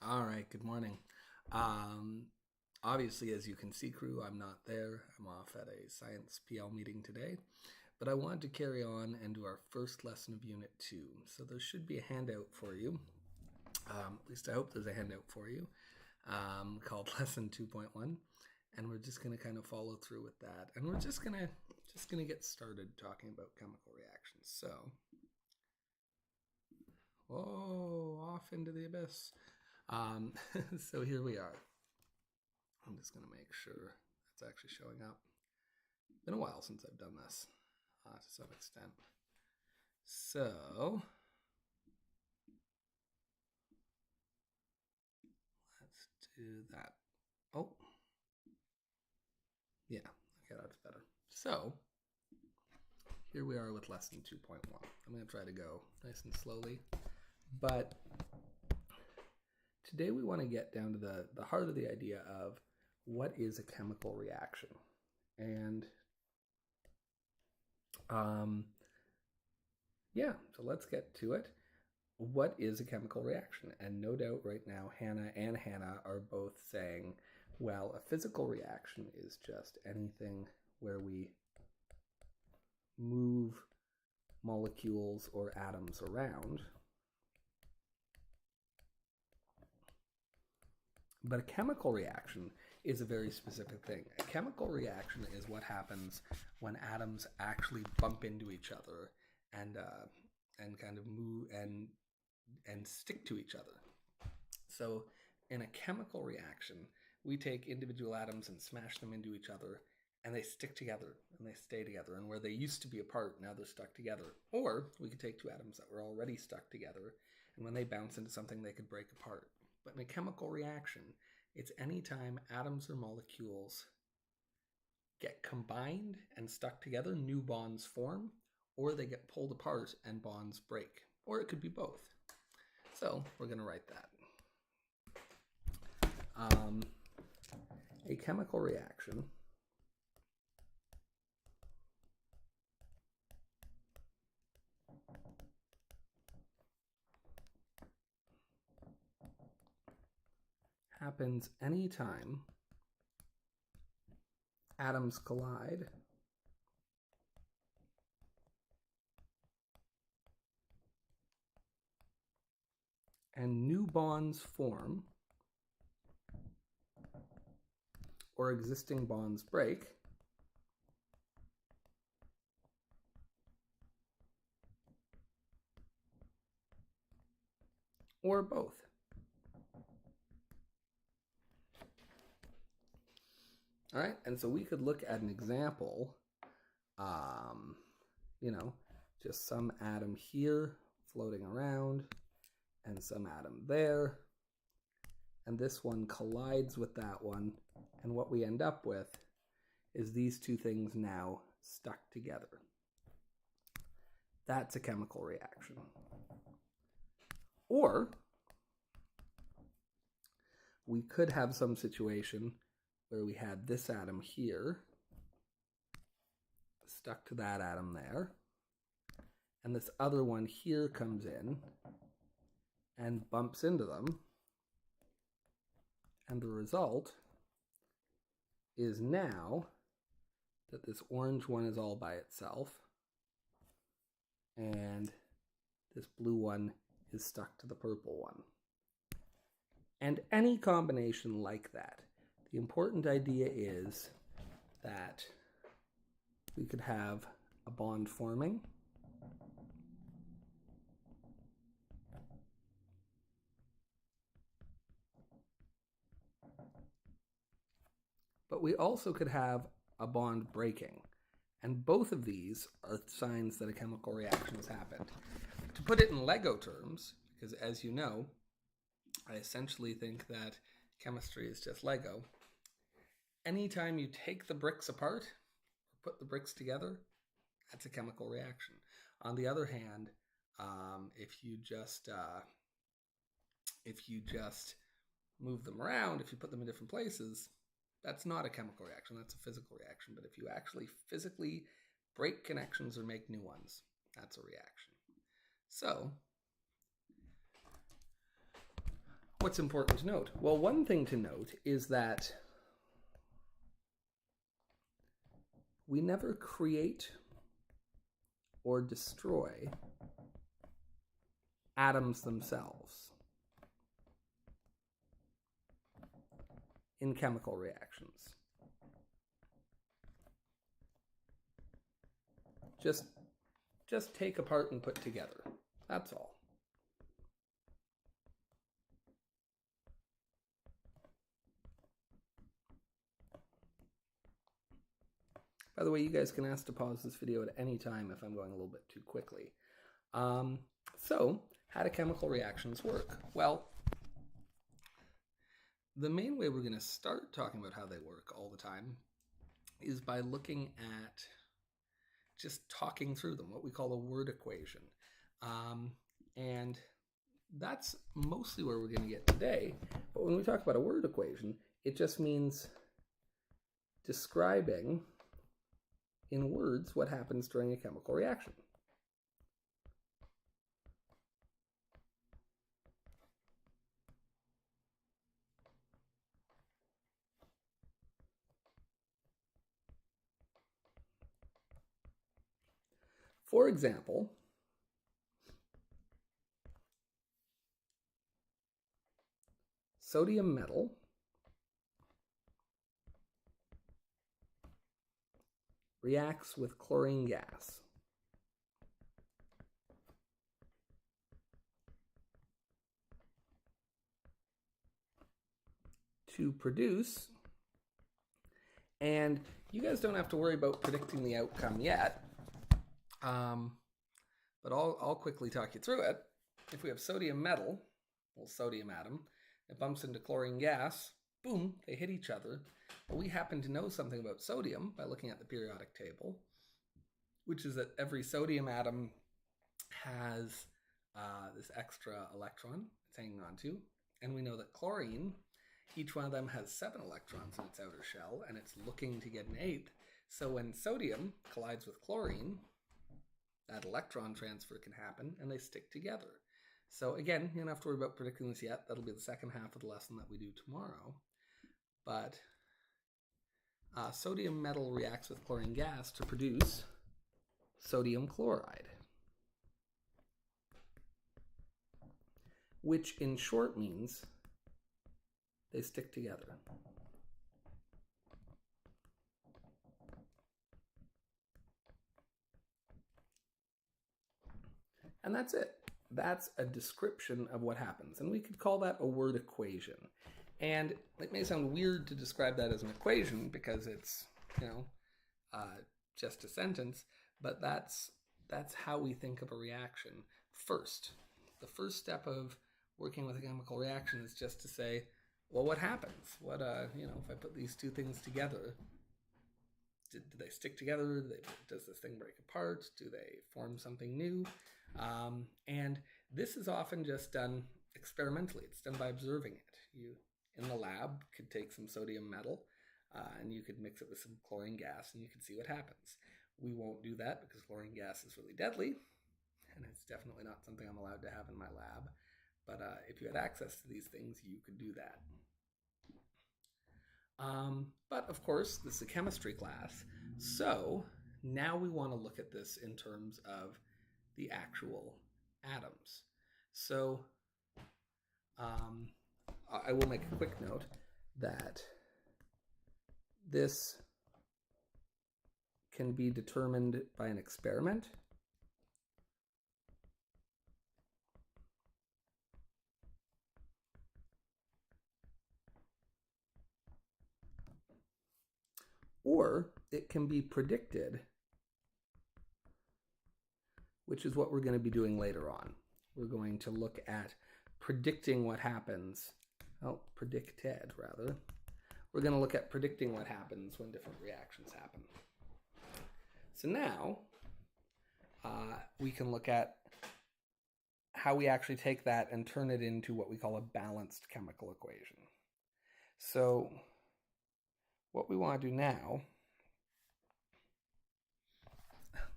All right, good morning. Um, Obviously, as you can see, crew, I'm not there. I'm off at a science PL meeting today, but I wanted to carry on and do our first lesson of Unit 2. So there should be a handout for you. At least I hope there's a handout for you called Lesson 2.1, and we're just going to kind of follow through with that, and we're just gonna get started talking about chemical reactions. So, whoa, off into the abyss. Um, so here we are. I'm just going to make sure that's actually showing up. It's been a while since I've done this to some extent. So let's do that. Oh, yeah, okay, that's better. So here we are with lesson 2.1. I'm going to try to go nice and slowly, but today we want to get down to the heart of the idea of what is a chemical reaction. And yeah, so let's get to it. What is a chemical reaction? And no doubt right now, Hannah and Hannah are both saying, well, a physical reaction is just anything where we move molecules or atoms around. But a chemical reaction is a very specific thing. A chemical reaction is what happens when atoms actually bump into each other and kind of move and stick to each other. So in a chemical reaction, we take individual atoms and smash them into each other, and they stick together and they stay together. And where they used to be apart, now they're stuck together. Or we could take two atoms that were already stuck together, and when they bounce into something, they could break apart. But in a chemical reaction, it's any time atoms or molecules get combined and stuck together, new bonds form, or they get pulled apart and bonds break. Or it could be both. So we're going to write that. A chemical reaction happens anytime atoms collide and new bonds form or existing bonds break, or both. All right, and so we could look at an example, just some atom here floating around and some atom there, and this one collides with that one, and what we end up with is these two things now stuck together. That's a chemical reaction. Or we could have some situation where we had this atom here stuck to that atom there, and this other one here comes in and bumps into them, and the result is now that this orange one is all by itself and this blue one is stuck to the purple one. And any combination like that, the important idea is that we could have a bond forming, but we also could have a bond breaking. And both of these are signs that a chemical reaction has happened. To put it in Lego terms, because as you know, I essentially think that chemistry is just Lego. Anytime you take the bricks apart, or put the bricks together, that's a chemical reaction. On the other hand, if you just move them around, if you put them in different places, that's not a chemical reaction, that's a physical reaction. But if you actually physically break connections or make new ones, that's a reaction. So what's important to note? Well, one thing to note is that we never create or destroy atoms themselves in chemical reactions. Just take apart and put together. That's all. By the way, you guys can ask to pause this video at any time if I'm going a little bit too quickly. So, how do chemical reactions work? Well, the main way we're going to start talking about how they work all the time is by looking at just talking through them, what we call a word equation. And that's mostly where we're going to get today. But when we talk about a word equation, it just means describing in words what happens during a chemical reaction. For example, sodium metal reacts with chlorine gas to produce, and you guys don't have to worry about predicting the outcome yet, but I'll quickly talk you through it. If we have sodium metal, well, sodium atom, it bumps into chlorine gas, boom, they hit each other. But we happen to know something about sodium by looking at the periodic table, which is that every sodium atom has this extra electron it's hanging on to. And we know that chlorine, each one of them has 7 electrons in its outer shell, and it's looking to get an 8th. So when sodium collides with chlorine, that electron transfer can happen, and they stick together. So again, you don't have to worry about predicting this yet. That'll be the second half of the lesson that we do tomorrow. But sodium metal reacts with chlorine gas to produce sodium chloride, which in short means they stick together. And that's it. That's a description of what happens. And we could call that a word equation. And it may sound weird to describe that as an equation because it's, just a sentence, but that's how we think of a reaction. First, the first step of working with a chemical reaction is just to say, well, what happens? What, if I put these two things together, do they stick together? Does this thing break apart? Do they form something new? And this is often just done experimentally. It's done by observing it. You, in the lab, could take some sodium metal and you could mix it with some chlorine gas and you could see what happens. We won't do that because chlorine gas is really deadly, and it's definitely not something I'm allowed to have in my lab. But if you had access to these things, you could do that. But of course, this is a chemistry class, so now we want to look at this in terms of the actual atoms. So I will make a quick note that this can be determined by an experiment. Or it can be predicted, which is what we're going to be doing later on. We're going to look at predicting what happens, predicted rather. We're going to look at predicting what happens when different reactions happen. So now we can look at how we actually take that and turn it into what we call a balanced chemical equation. So what we want to do now,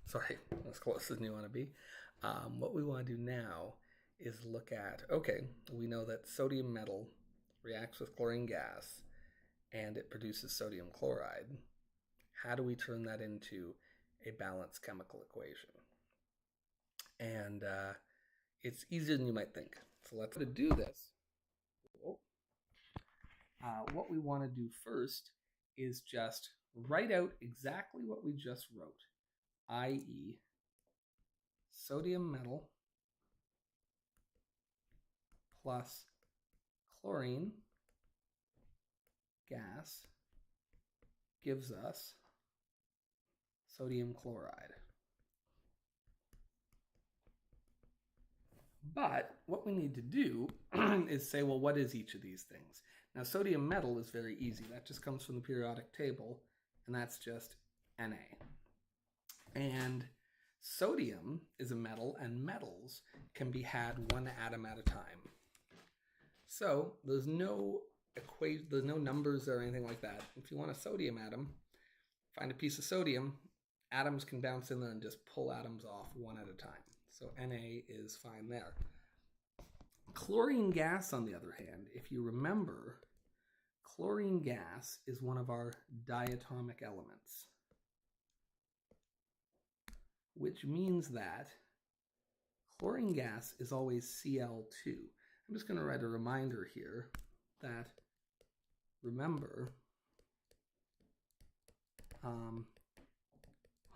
sorry, as close as you want to be. What we want to do now is look at, okay, we know that sodium metal reacts with chlorine gas and it produces sodium chloride. How do we turn that into a balanced chemical equation? And it's easier than you might think. So let's do this. What we want to do first is just write out exactly what we just wrote, i.e. sodium metal plus chlorine gas gives us sodium chloride. But what we need to do is say, well, what is each of these things? Now, sodium metal is very easy. That just comes from the periodic table, and that's just Na. And sodium is a metal, and metals can be had one atom at a time. So there's no equation, there's no numbers or anything like that. If you want a sodium atom, find a piece of sodium, atoms can bounce in there and just pull atoms off one at a time. So Na is fine there. Chlorine gas, on the other hand, if you remember, chlorine gas is one of our diatomic elements, which means that chlorine gas is always Cl2. I'm just going to write a reminder here that, remember,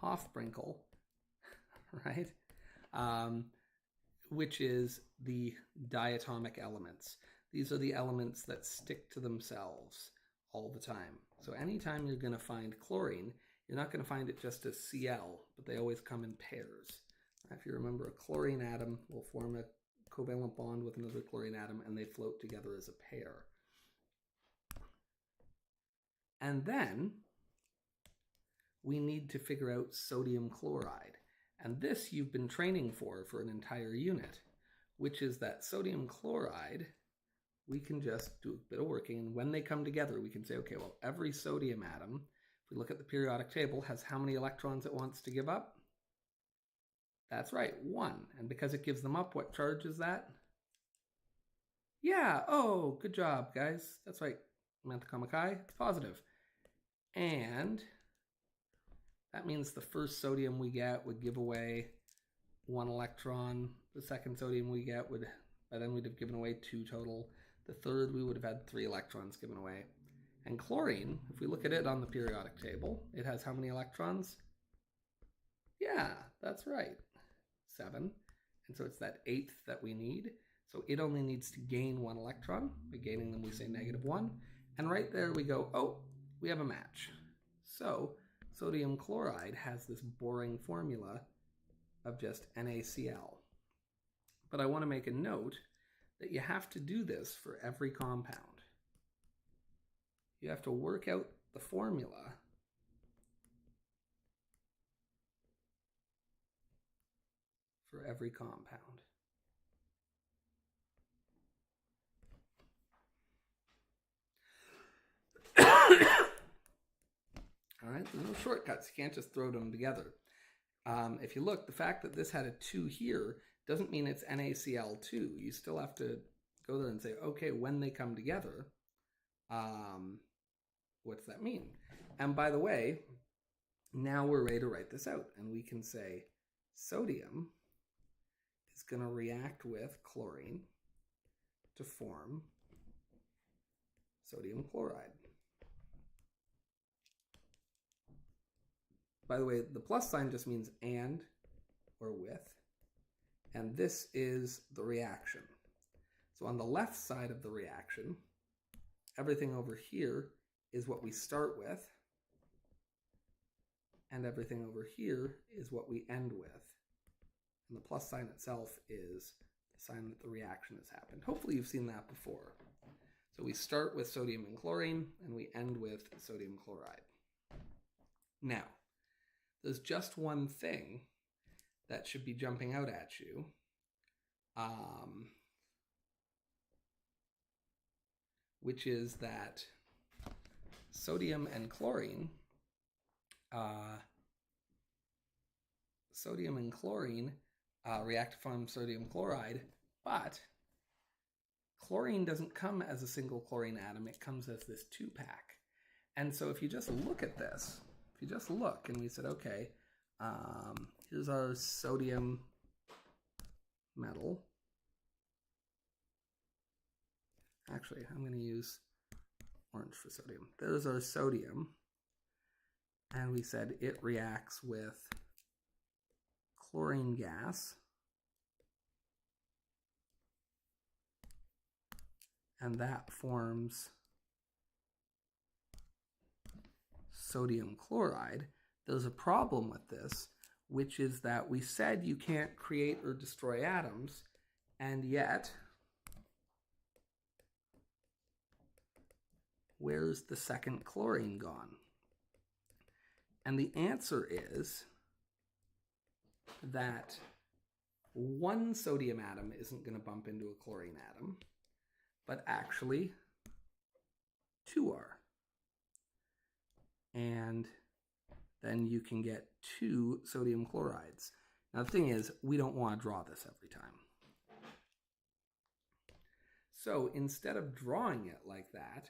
Hofbrinkel, right? Which is the diatomic elements. These are the elements that stick to themselves all the time. So anytime you're going to find chlorine, you're not going to find it just as Cl, but they always come in pairs. If you remember, a chlorine atom will form a covalent bond with another chlorine atom, and they float together as a pair. And then we need to figure out sodium chloride. And this you've been training for an entire unit, which is that sodium chloride, we can just do a bit of working, and when they come together, we can say, okay, well, every sodium atom, if we look at the periodic table, has how many electrons it wants to give up? That's right, 1. And because it gives them up, what charge is that? Yeah, oh, good job, guys. That's right, Mantha Chi, it's positive. And that means the first sodium we get would give away 1 electron. The second sodium we get would, by then we'd have given away 2 total. The third, we would have had 3 electrons given away. And chlorine, if we look at it on the periodic table, it has how many electrons? Yeah, that's right, 7. And so it's that 8th that we need. So it only needs to gain 1 electron. By gaining them, we say -1. And right there we go, oh, we have a match. So sodium chloride has this boring formula of just NaCl. But I want to make a note that you have to do this for every compound. You have to work out the formula for every compound. All right, there's no shortcuts. You can't just throw them together. If you look, the fact that this had a 2 here doesn't mean it's NaCl2. You still have to go there and say, okay, when they come together, what's that mean? And by the way, now we're ready to write this out. And we can say sodium is going to react with chlorine to form sodium chloride. By the way, the plus sign just means and or with. And this is the reaction. So on the left side of the reaction, everything over here is what we start with, and everything over here is what we end with. And the plus sign itself is the sign that the reaction has happened. Hopefully you've seen that before. So we start with sodium and chlorine, and we end with sodium chloride. Now, there's just one thing that should be jumping out at you. Which is that sodium and chlorine react to form sodium chloride But chlorine doesn't come as a single chlorine atom. It comes as this 2-pack. And so if you just look at this, if you just look and we said, okay, here's our sodium metal. Actually, I'm going to use orange for sodium. There's our sodium. And we said it reacts with chlorine gas. And that forms sodium chloride. There's a problem with this, which is that we said you can't create or destroy atoms, and yet, where's the second chlorine gone? And the answer is that one sodium atom isn't going to bump into a chlorine atom, but actually 2 are. And then you can get 2 sodium chlorides. Now the thing is, we don't want to draw this every time. So instead of drawing it like that,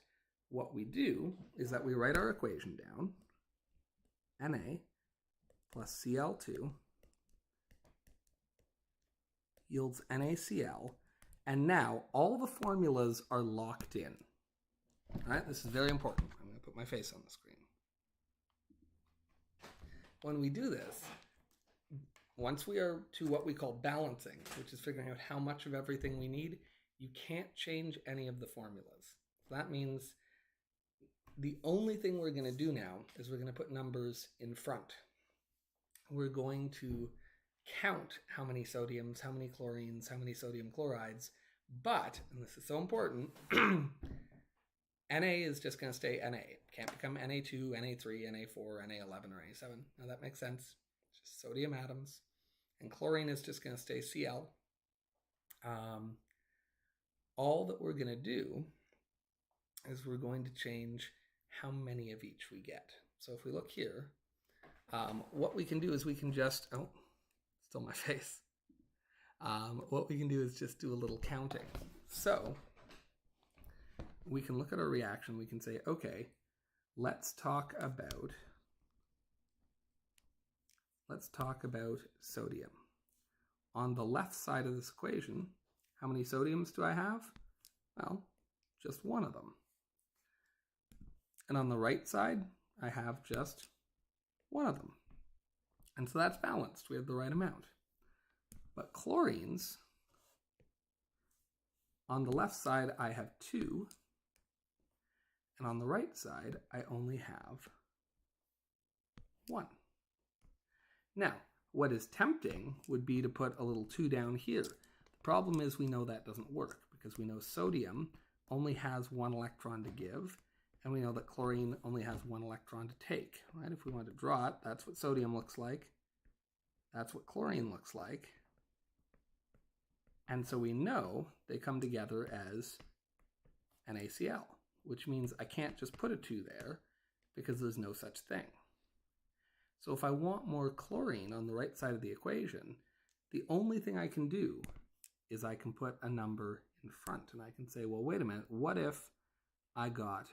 what we do is that we write our equation down. Na plus Cl2 yields NaCl. And now all the formulas are locked in. All right, this is very important. I'm going to put my face on the screen. When we do this, once we are to what we call balancing, which is figuring out how much of everything we need, you can't change any of the formulas. So that means the only thing we're going to do now is we're going to put numbers in front. We're going to count how many sodiums, how many chlorines, how many sodium chlorides, but, and this is so important, Na is just going to stay Na. It can't become Na2, Na3, Na4, Na11, or Na7. Now that makes sense. It's just sodium atoms. And chlorine is just going to stay Cl. All that we're going to do is we're going to change how many of each we get. So if we look here, what we can do is we can just, oh, still my face. What we can do is just do a little counting. So we can look at our reaction. We can say, okay, let's talk about sodium. On the left side of this equation, how many sodiums do I have? Well, just one of them. And on the right side, I have just one of them. And so that's balanced. We have the right amount. But chlorines, on the left side, I have 2. And on the right side, I only have 1. Now, what is tempting would be to put a little 2 down here. The problem is we know that doesn't work because we know sodium only has 1 electron to give, and we know that chlorine only has 1 electron to take, right? If we want to draw it, that's what sodium looks like. That's what chlorine looks like. And so we know they come together as NaCl, which means I can't just put a 2 there because there's no such thing. So if I want more chlorine on the right side of the equation, the only thing I can do is I can put a number in front, and I can say, well, wait a minute, what if I got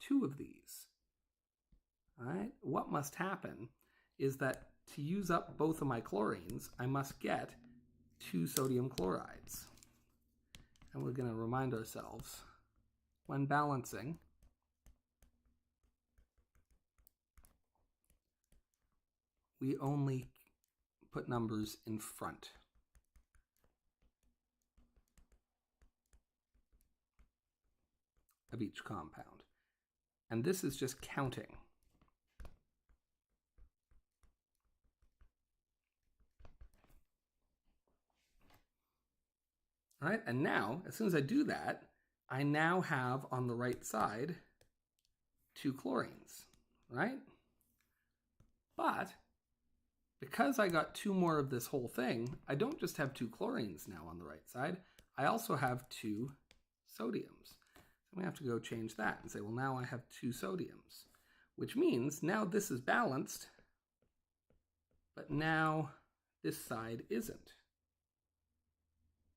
2 of these? All right? What must happen is that to use up both of my chlorines, I must get 2 sodium chlorides. And we're going to remind ourselves, when balancing, we only put numbers in front. Of each compound. And this is just counting. All right, and now, as soon as I do that, I now have on the right side 2 chlorines, right? But because I got 2 more of this whole thing, I don't just have 2 chlorines now on the right side, I also have 2 sodiums. I'm going to have to go change that and say, well, now I have 2 sodiums, which means now this is balanced, but now this side isn't.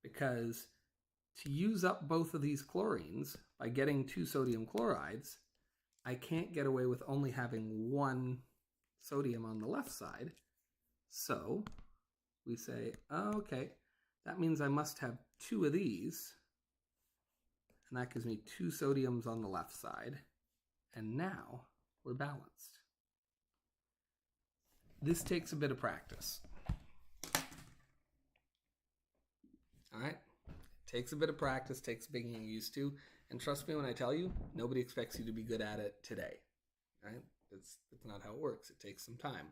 because to use up both of these chlorines by getting 2 sodium chlorides, I can't get away with only having 1 sodium on the left side. So we say, oh, okay, that means I must have 2 of these, and that gives me 2 sodiums on the left side, and now we're balanced. This takes a bit of practice. All right, takes a bit of practice, takes being used to, and trust me when I tell you, nobody expects you to be good at it today. Right? It's not how it works. It takes some time.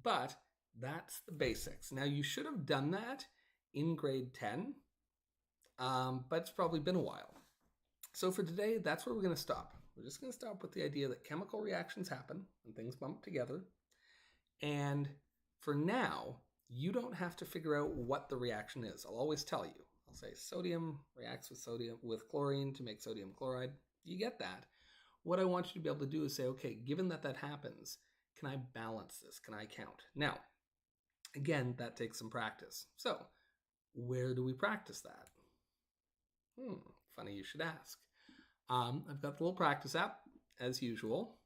But that's the basics. Now, you should have done that in grade 10, but it's probably been a while. So for today, that's where we're going to stop. We're just going to stop with the idea that chemical reactions happen when things bump together. And for now, you don't have to figure out what the reaction is. I'll always tell you. I'll say sodium reacts with chlorine to make sodium chloride. You get that. What I want you to be able to do is say, okay, given that that happens, can I balance this? Can I count? Now, again, that takes some practice. So, where do we practice that? Funny you should ask. I've got the little practice app, as usual,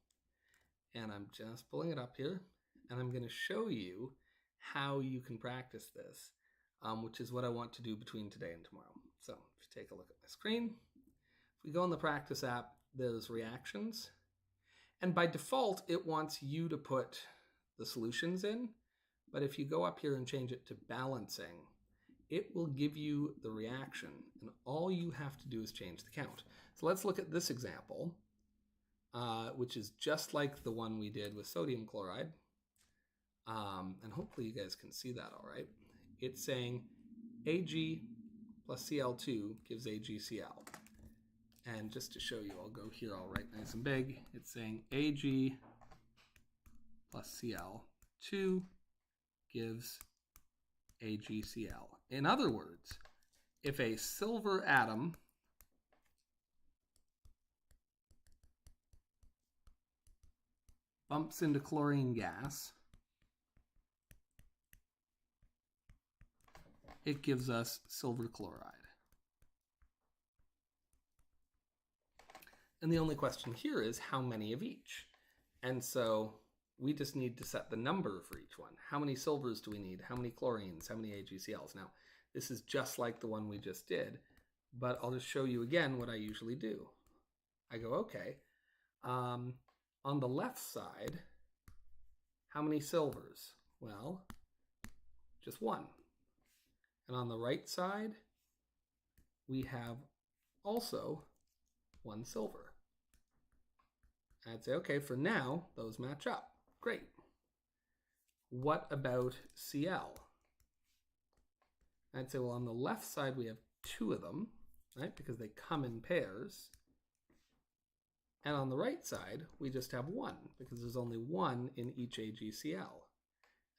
and I'm just pulling it up here, and I'm going to show you how you can practice this, which is what I want to do between today and tomorrow. So, if you take a look at my screen, if we go in the practice app, there's reactions, and by default, it wants you to put the solutions in, but if you go up here and change it to balancing, it will give you the reaction, and all you have to do is change the count. So let's look at this example, which is just like the one we did with sodium chloride, and hopefully you guys can see that all right. It's saying Ag plus Cl2 gives AgCl. And just to show you, I'll go here, I'll write nice and big. It's saying Ag plus Cl2 gives AgCl. In other words, if a silver atom bumps into chlorine gas, it gives us silver chloride. And the only question here is how many of each? And so we just need to set the number for each one. How many silvers do we need? How many chlorines? How many AgCls? Now, this is just like the one we just did, but I'll just show you again what I usually do. I go, okay, on the left side, how many silvers? Well, just 1. And on the right side, we have also 1 silver. I'd say, okay, for now, those match up. Great. What about Cl? I'd say, well, on the left side, we have 2 of them, right? Because they come in pairs. And on the right side, we just have 1, because there's only 1 in each AgCl.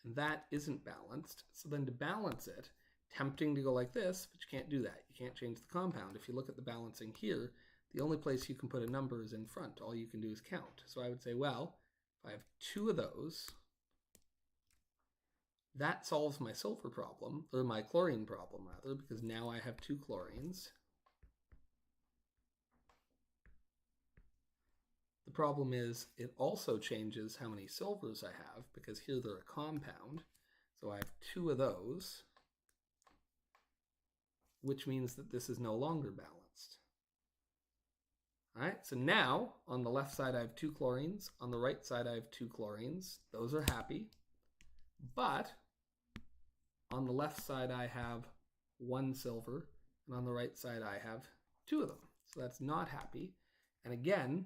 And that isn't balanced. So then to balance it, tempting to go like this, but you can't do that. You can't change the compound. If you look at the balancing here, the only place you can put a number is in front. All you can do is count. So I would say, well, if I have 2 of those, that solves my sulfur problem, or my chlorine problem rather, because now I have 2 chlorines. The problem is it also changes how many silvers I have, because here they're a compound. So I have 2 of those, which means that this is no longer balanced. All right, so now on the left side I have 2 chlorines, on the right side I have 2 chlorines. Those are happy, but on the left side I have 1 silver, and on the right side I have 2 of them. So that's not happy. And again,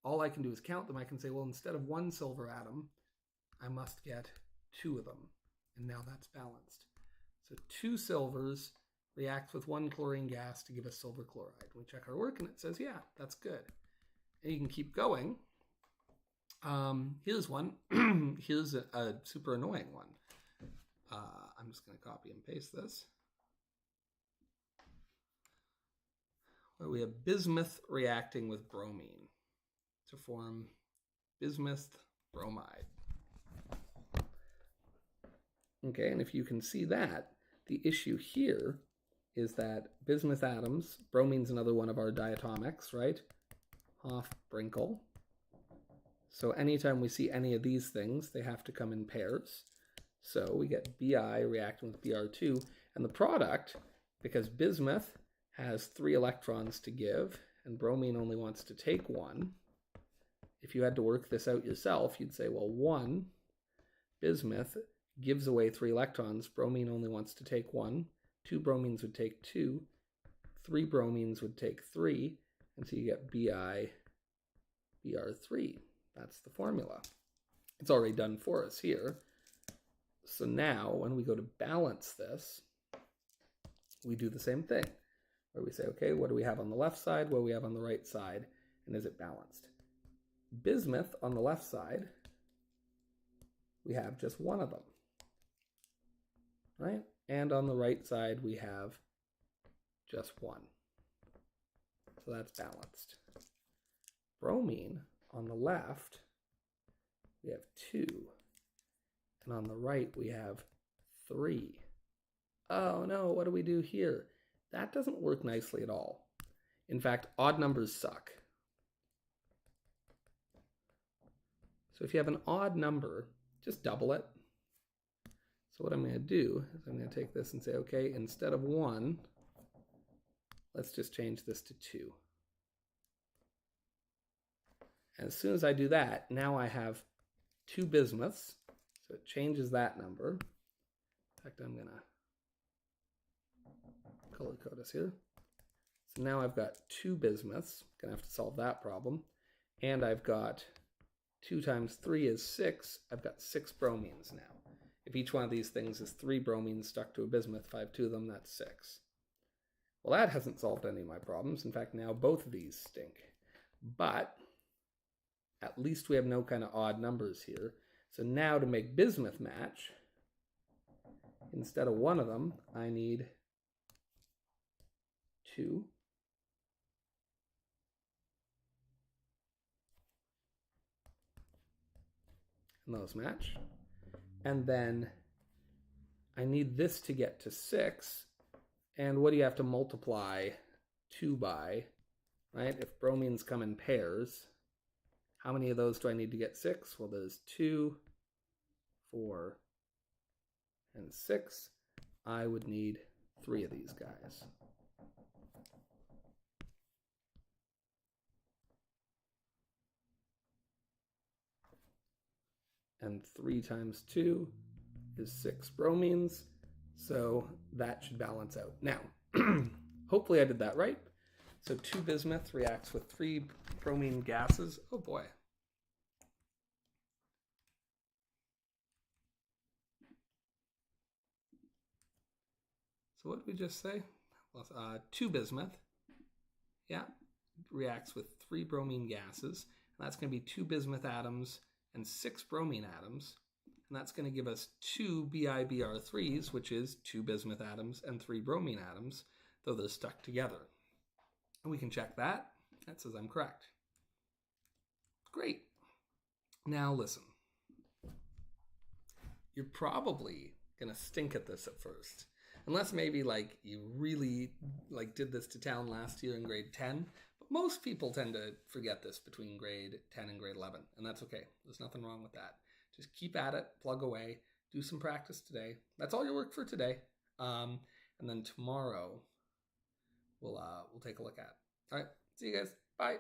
all I can do is count them. I can say, well, instead of 1 silver atom, I must get 2 of them, and now that's balanced. So 2 silvers reacts with 1 chlorine gas to give us silver chloride. We check our work and it says, yeah, that's good. And you can keep going. Here's one. Here's a super annoying one. I'm just going to copy and paste this. Where we have bismuth reacting with bromine to form bismuth bromide. Okay, and if you can see that, the issue here is that bismuth atoms, bromine's another one of our diatomics, right? Hofbrinkel. So anytime we see any of these things, they have to come in pairs. So we get Bi reacting with Br2, and the product, because bismuth has 3 electrons to give, and bromine only wants to take 1. If you had to work this out yourself, you'd say, well, 1 bismuth gives away 3 electrons. Bromine only wants to take 1. 2 bromines would take 2. 3 bromines would take 3. And so you get Bi Br3. That's the formula. It's already done for us here. So now when we go to balance this, we do the same thing, where we say, okay, what do we have on the left side? What do we have on the right side? And is it balanced? Bismuth on the left side, we have just one of them, right? And on the right side, we have just one. So that's balanced. Bromine on the left, we have 2. And on the right, we have 3. Oh no, what do we do here? That doesn't work nicely at all. In fact, odd numbers suck. So if you have an odd number, just double it. So what I'm going to do is I'm going to take this and say, okay, instead of 1, let's just change this to 2. And as soon as I do that, now I have 2 bismuths. So it changes that number. In fact, I'm going to color code us here. So now I've got 2 bismuths. Going to have to solve that problem. And I've got 2 times 3 is 6. I've got 6 bromines now. If each one of these things is 3 bromines stuck to a bismuth, if I have 2 of them, that's 6. Well, that hasn't solved any of my problems. In fact, now both of these stink. But at least we have no kind of odd numbers here. So now to make bismuth match, instead of 1 of them, I need 2. And those match. And then I need this to get to 6. And what do you have to multiply 2 by, right? If bromines come in pairs, how many of those do I need to get 6? Well, there's 2, 4, and 6. I would need 3 of these guys. And 3 times 2 is 6 bromines. So that should balance out. Now, hopefully I did that right. So 2 bismuth reacts with 3 bromine gases. Oh boy. So what did we just say? 2 bismuth, yeah, reacts with 3 bromine gases. And that's going to be 2 bismuth atoms and 6 bromine atoms. And that's going to give us 2 BiBr3s, which is 2 bismuth atoms and 3 bromine atoms, though they're stuck together. And we can check that. That says I'm correct. Great. Now listen. You're probably going to stink at this at first. Unless maybe like you really like did this to town last year in grade 10. But most people tend to forget this between grade 10 and grade 11. And that's okay. There's nothing wrong with that. Just keep at it, plug away, do some practice today. That's all your work for today. And then tomorrow we'll take a look at it. All right. See you guys. Bye.